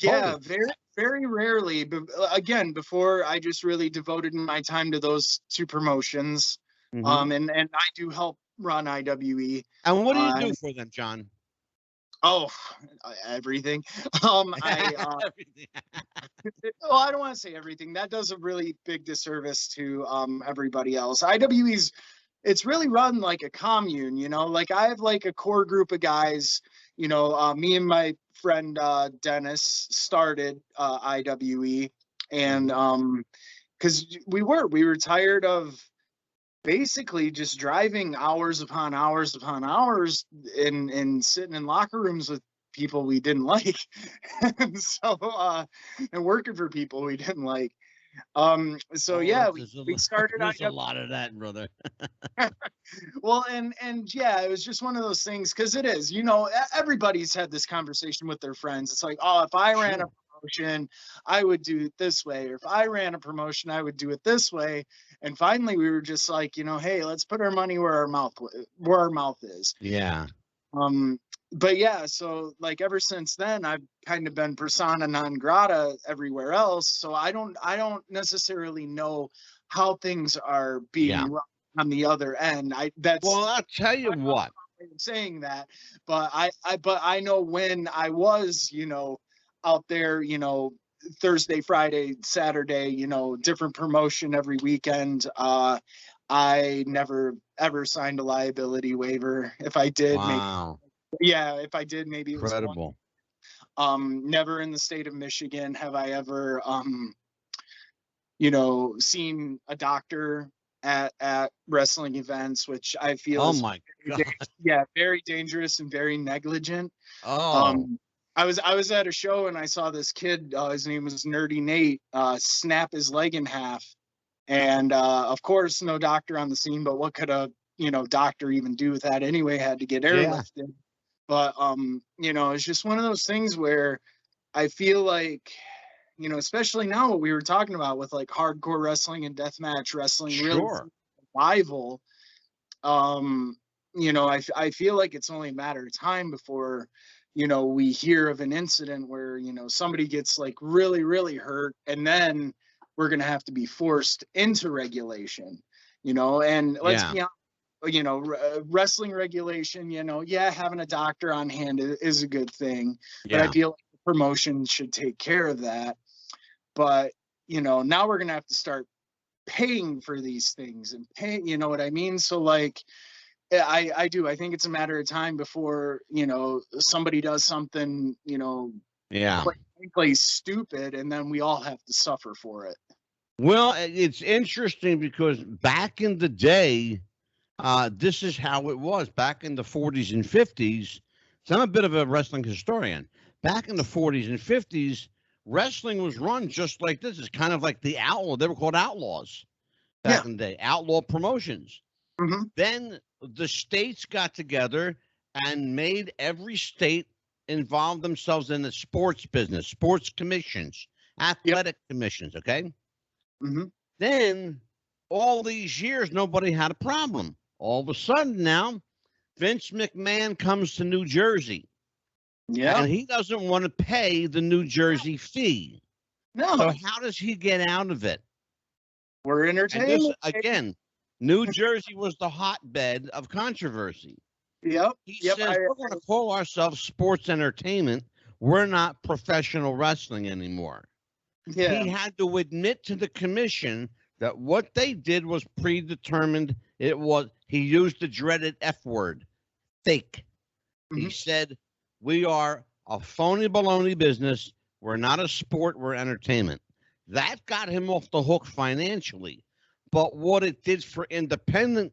Yeah, Holy. very, very rarely. But again, before I just really devoted my time to those two promotions. Hmm. And I do help run IWE. And what do you Uh, do for them, John? oh, everything. I Everything. well, I don't want to say everything. That does a really big disservice to everybody else. IWE's it's really run like a commune, like I have like a core group of guys, me and my friend Dennis started IWE, and Mhm. because we were tired of basically just driving hours upon hours upon hours and sitting in locker rooms with people we didn't like and and working for people we didn't like. So Oh, yeah, we started there's a lot of that, brother. well, and yeah, it was just one of those things because it is, everybody's had this conversation with their friends. It's like, oh, if I ran a Sure. promotion, I would do it this way, or if I ran a promotion, I would do it this way. And finally, we were just like, hey, let's put our money where our mouth is. Yeah. Um, but yeah, so like ever since then, I've kind of been persona non grata everywhere else. So I don't necessarily know how things are being Yeah. run on the other end. Well, I'll tell you what. Saying that, but I know when I was, out there, Thursday, Friday, Saturday, different promotion every weekend. I never ever signed a liability waiver. If I did, maybe Wow. yeah, if I did, maybe it was one. Incredible. Never in the state of Michigan have I ever seen a doctor at wrestling events, which I feel Oh is my God. yeah, very dangerous and very negligent. Oh, Um, I was at a show and I saw this kid. His name was Nerdy Nate. Snap his leg in half, and of course, no doctor on the scene. But what could a doctor even do with that anyway? Had to get yeah. airlifted. But it's just one of those things where I feel like especially now what we were talking about with like hardcore wrestling and deathmatch wrestling really Sure. survival. I feel like it's only a matter of time before we hear of an incident where somebody gets like really really hurt, and then we're going to have to be forced into regulation. And let's Yeah. be honest, wrestling regulation, yeah, having a doctor on hand is a good thing, but I Yeah. feel like the promotion should take care of that. But now we're going to have to start paying for these things and pay, you know what I mean? So like I think it's a matter of time before somebody does something Yeah. quite frankly stupid, and then we all have to suffer for it. Well, it's interesting because back in the day, This is how it was back in the 40s and 50s. So I'm a bit of a wrestling historian. Back in the 40s and 50s, wrestling was run just like this. It's kind of like the outlaw. They were called outlaws back in the day, outlaw promotions. Mm-hmm. Then the states got together and made every state involve themselves in the sports business, sports commissions, athletic commissions, okay? Mm-hmm. Then all these years, nobody had a problem. All of a sudden now, Vince McMahon comes to New Jersey. Yeah. And he doesn't want to pay the New Jersey fee. No. So how does he get out of it? We're entertained. Again, New Jersey was the hotbed of controversy. Yep. He says, we're going to call ourselves sports entertainment. We're not professional wrestling anymore. Yeah. He had to admit to the commission that what they did was predetermined. He used the dreaded F word, fake. Mm-hmm. He said, we are a phony baloney business. We're not a sport. We're entertainment. That got him off the hook financially. But what it did for independent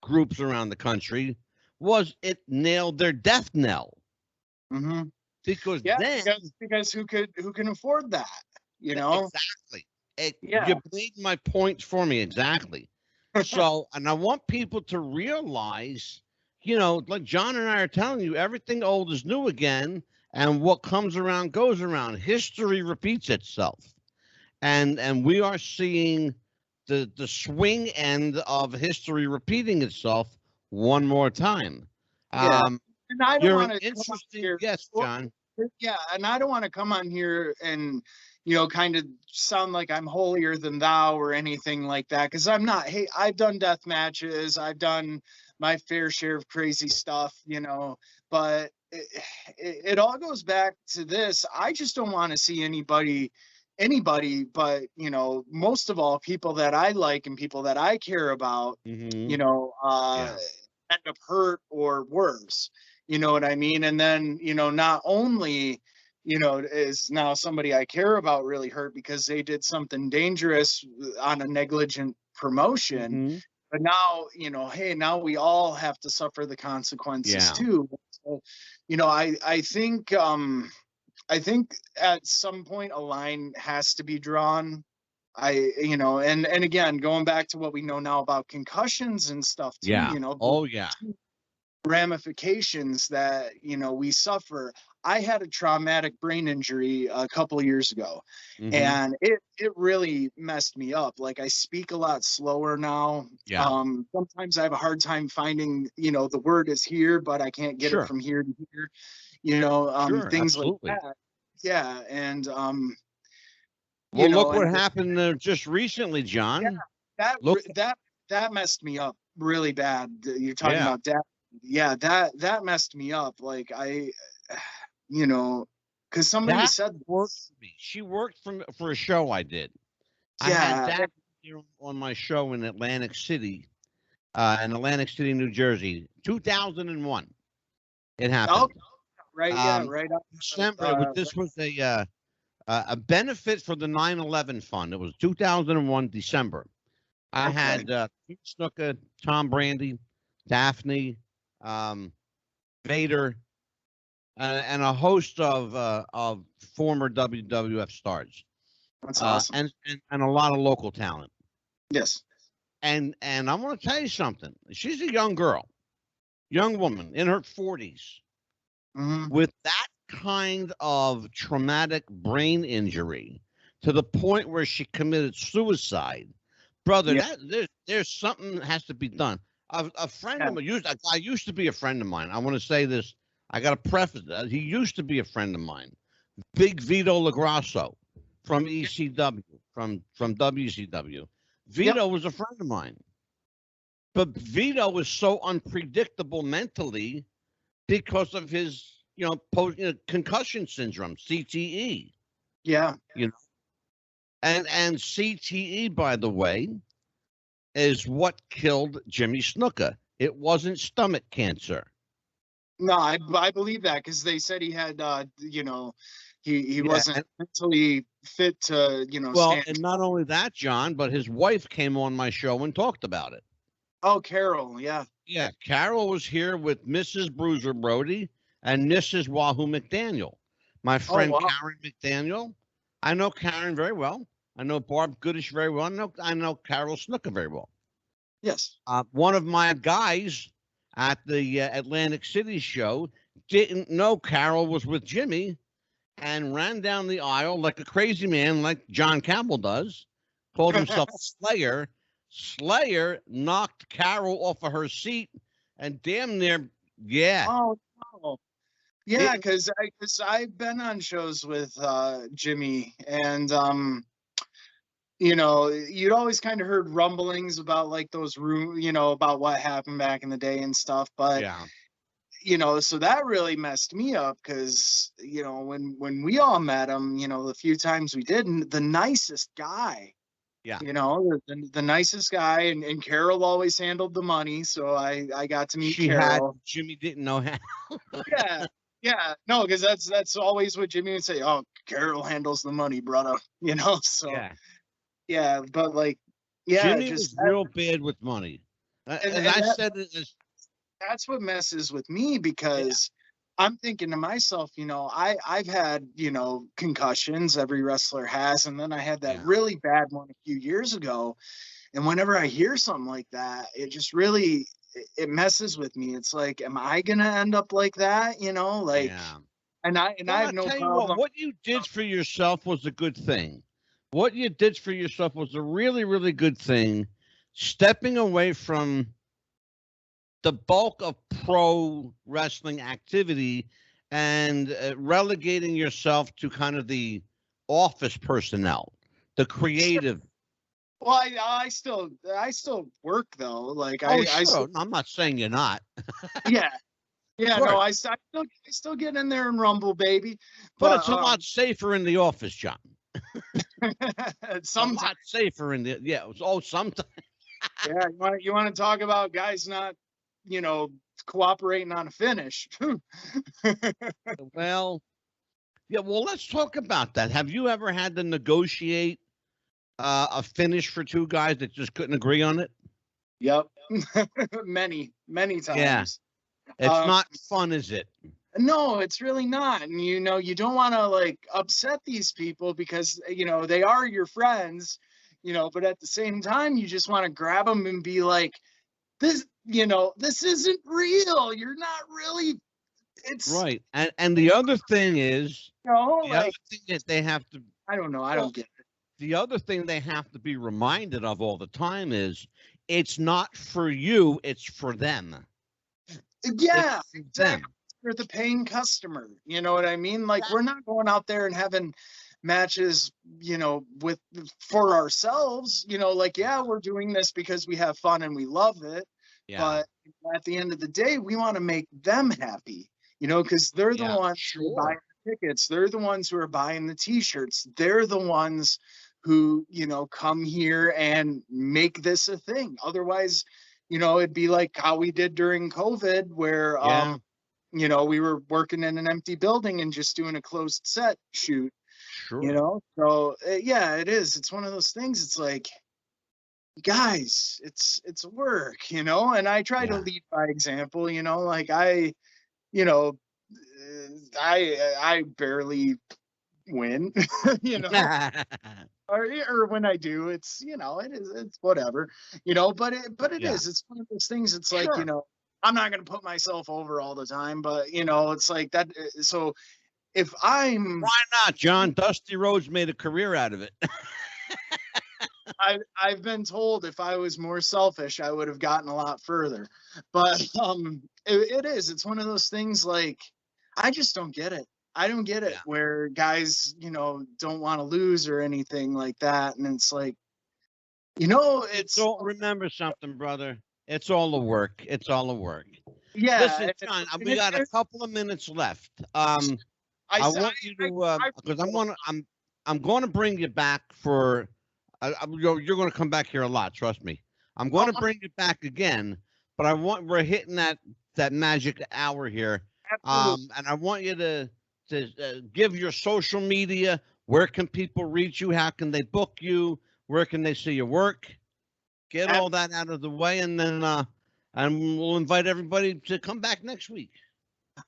groups around the country was it nailed their death knell. Mm-hmm. Because because who can afford that? You know? Exactly. You made my point for me. Exactly. So, and I want people to realize, you know, like John and I are telling you, everything old is new again. And what comes around goes around. History repeats itself. And we are seeing the swing end of history repeating itself one more time. Yeah. And I don't want to interesting. Yes, John. Yeah, and I don't want to come on here and, you know, kind of sound like I'm holier than thou or anything like that, because I'm not. Hey, I've done death matches. I've done my fair share of crazy stuff, you know, but it all goes back to this. I just don't want to see anybody, but, you know, most of all, people that I like and people that I care about, you know, end up hurt or worse. You know what I mean? And then, you know, not only, you know, is now somebody I care about really hurt because they did something dangerous on a negligent promotion, but now, you know, hey, now we all have to suffer the consequences too. So, you know, I think at some point a line has to be drawn. You know, and again, going back to what we know now about concussions and stuff too, you know, ramifications that, you know, we suffer. I had a traumatic brain injury a couple of years ago, and it really messed me up. Like, I speak a lot slower now. Sometimes I have a hard time finding, you know, the word is here, but I can't get it from here to here, you know, things like that. Yeah. And well, look what happened just recently, John. That messed me up really bad. You're talking about that. Yeah, that messed me up. Like, you know, because somebody said worked for me. She worked for a show I did. I had that on my show in Atlantic City, New Jersey, 2001. It happened. Oh, right, right. December. This was a benefit for the 9/11 fund. It was 2001 December. I had Snuka, Tom Brandy, Daphne, Vader, and a host of former WWF stars. That's awesome. And a lot of local talent. Yes. And I want to tell you something. She's a young woman in her 40s, with that kind of traumatic brain injury to the point where she committed suicide. Brother, there's something that has to be done. A friend of mine, I used to be a friend of mine. I want to say this. I got to preface that. He used to be a friend of mine. Big Vito LaGrasso from ECW, from WCW. Vito was a friend of mine. But Vito was so unpredictable mentally because of his, concussion syndrome, CTE. Yeah. And CTE, by the way, is what killed Jimmy Snuka. It wasn't stomach cancer. No, I believe that, because they said he had, he wasn't mentally fit to, Well, and not only that, John, but his wife came on my show and talked about it. Oh, Carol, yeah. Yeah, Carol was here with Mrs. Bruiser Brody and Mrs. Wahoo McDaniel. My Oh, friend wow. Karen McDaniel. I know Karen very well. I know Barb Goodish very well. I know Carol Snooker very well. Yes. One of my guys at the Atlantic City show didn't know Carol was with Jimmy and ran down the aisle like a crazy man, like John Campbell does, called himself Slayer. Slayer knocked Carol off of her seat and damn near, yeah. Oh, no. Yeah, It, because I've been on shows with Jimmy, and you'd always kind of heard rumblings about like those about what happened back in the day and stuff. But yeah, so that really messed me up because when we all met him, the few times we did, and the nicest guy. yeah. The nicest guy, and Carol always handled the money, so I got to meet She Carol. had, Jimmy didn't know how. Yeah, yeah, no, because that's always what Jimmy would say. Oh, Carol handles the money, brother. So Yeah. yeah, but like, yeah, Jimmy just was real bad with money. and, As and I that, said, that's what messes with me because I'm thinking to myself, I've had concussions, every wrestler has, and then I had that yeah. really bad one a few years ago. And whenever I hear something like that, it just really it messes with me. It's like, am I gonna end up like that? Like, Yeah. and I Well, have I'll no tell you what, problem. what you did for yourself was a good thing. What you did for yourself was a really, really good thing. Stepping away from the bulk of pro wrestling activity and relegating yourself to kind of the office personnel, the creative. Well, I still work though. Like Oh, I sure. No, I'm not saying you're not. yeah. Yeah, Of no, course. I still get in there and rumble, baby. But But it's a lot safer in the office, John. A sometimes, lot safer in the, yeah. Oh, sometimes. yeah, you want to talk about guys not, cooperating on a finish. Well, yeah, well, let's talk about that. Have you ever had to negotiate a finish for two guys that just couldn't agree on it? Yep, many Yeah, times. it's not fun, is it? No, it's really not. And you don't want to like upset these people because they are your friends, but at the same time you just want to grab them and be like, this isn't real. You're not really it's Right. And the other thing is, the other like thing that they have to, I don't know. I well, don't get it. the other thing they have to be reminded of all the time is it's not for you, it's for them. Yeah, It's for exactly. them. You're the paying customer. You know what I mean? Like we're not going out there and having matches, for ourselves. Like we're doing this because we have fun and we love it. Yeah. But at the end of the day, we want to make them happy. Because they're the Yeah, ones who are buying the tickets. They're the ones who are buying the T-shirts. They're the ones who come here and make this a thing. Otherwise, it'd be like how we did during COVID, where Yeah. we were working in an empty building and just doing a closed set shoot. Sure. So yeah, it is. It's one of those things. It's like, guys, it's work, and I try to Yeah. lead by example. Like I barely win, or when I do, it's it's whatever, but it Yeah. is. It's one of those things. It's like Sure. I'm not gonna put myself over all the time, but it's like that. So if I'm, Why not, John? Dusty Rhodes made a career out of it. I've been told if I was more selfish, I would have gotten a lot further. But it is. It's one of those things. Like I just don't get it. I don't get it Yeah. where guys, don't want to lose or anything like that. And it's like, it's So remember something, brother. It's all the work. It's all the work. yeah. Listen, John, we got a couple of minutes left. I want you to because I'm going to bring you back for. You're going to come back here a lot. Trust me. I'm going to bring you back again, but we're hitting that magic hour here. And I want you to give your social media. Where can people reach you? How can they book you? Where can they see your work? get all that out of the way, and then and we'll invite everybody to come back next week.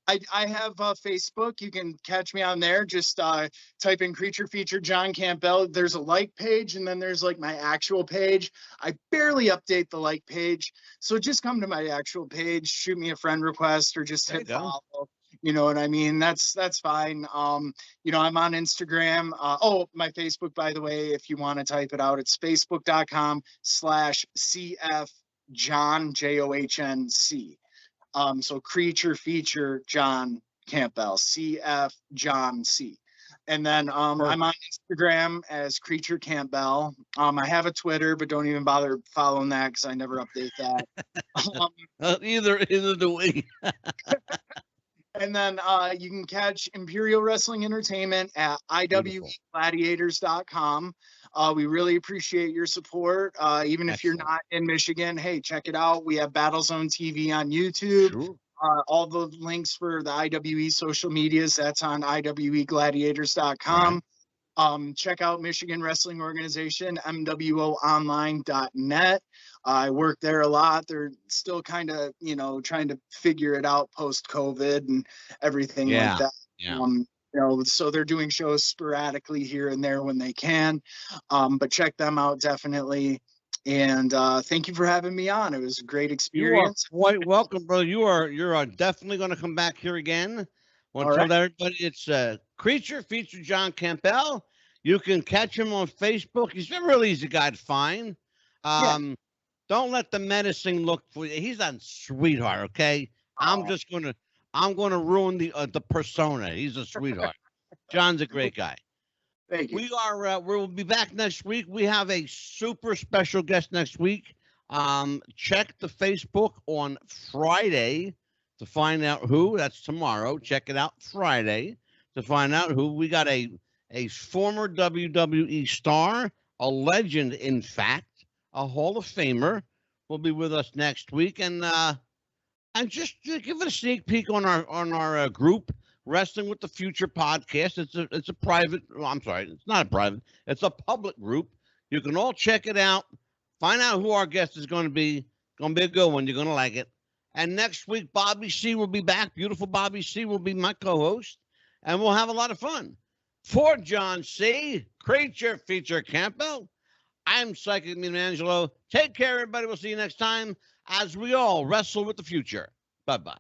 I have Facebook. You can catch me on there. Just type in Creature Feature John Campbell. There's a like page, and then there's like my actual page. I barely update the like page, so just come to my actual page, shoot me a friend request, or just hit follow. You know what I mean? That's fine. You know, I'm on Instagram. Oh, my Facebook, by the way, if you want to type it out, it's facebook.com/CF John JOHNC. So Creature Feature John Campbell, CF John C. And then I'm on Instagram as Creature Campbell. I have a Twitter, but don't even bother following that because I never update that. Either do we. And then you can catch Imperial Wrestling Entertainment at iwegladiators.com. We really appreciate your support. Even if you're not in Michigan, hey, check it out. We have Battlezone TV on YouTube. Sure. All the links for the IWE social medias, that's on iwegladiators.com. Right. Check out Michigan Wrestling Organization, MWOonline.net. I work there a lot. They're still kind of, you know, trying to figure it out post-COVID and everything like that. Yeah. You know, so they're doing shows sporadically here and there when they can. But check them out definitely. And thank you for having me on. It was a great experience. You are quite welcome, bro. You're definitely going to come back here again. Want to tell everybody it's Creature Feature John Campbell. You can catch him on Facebook. He's a real easy guy to find. Don't let the menacing look for you. He's a sweetheart, okay? I'm going to ruin the persona. He's a sweetheart. John's a great guy. Thank you. We'll be back next week. We have a super special guest next week. Check the Facebook on Friday to find out who. That's tomorrow. Check it out Friday to find out who. We got a former WWE star, a legend, in fact, a Hall of Famer, will be with us next week, and just to give it a sneak peek on our group, Wrestling with the Future podcast. It's a private. Well, I'm sorry, it's not a private. It's a public group. You can all check it out. Find out who our guest is going to be. Going to be a good one. You're going to like it. And next week, Bobby C will be back. Beautiful Bobby C will be my co-host, and we'll have a lot of fun. For John C, Creature Feature Campbell, I'm Psychic Michelangelo. Take care, everybody. We'll see you next time as we all wrestle with the future. Bye-bye.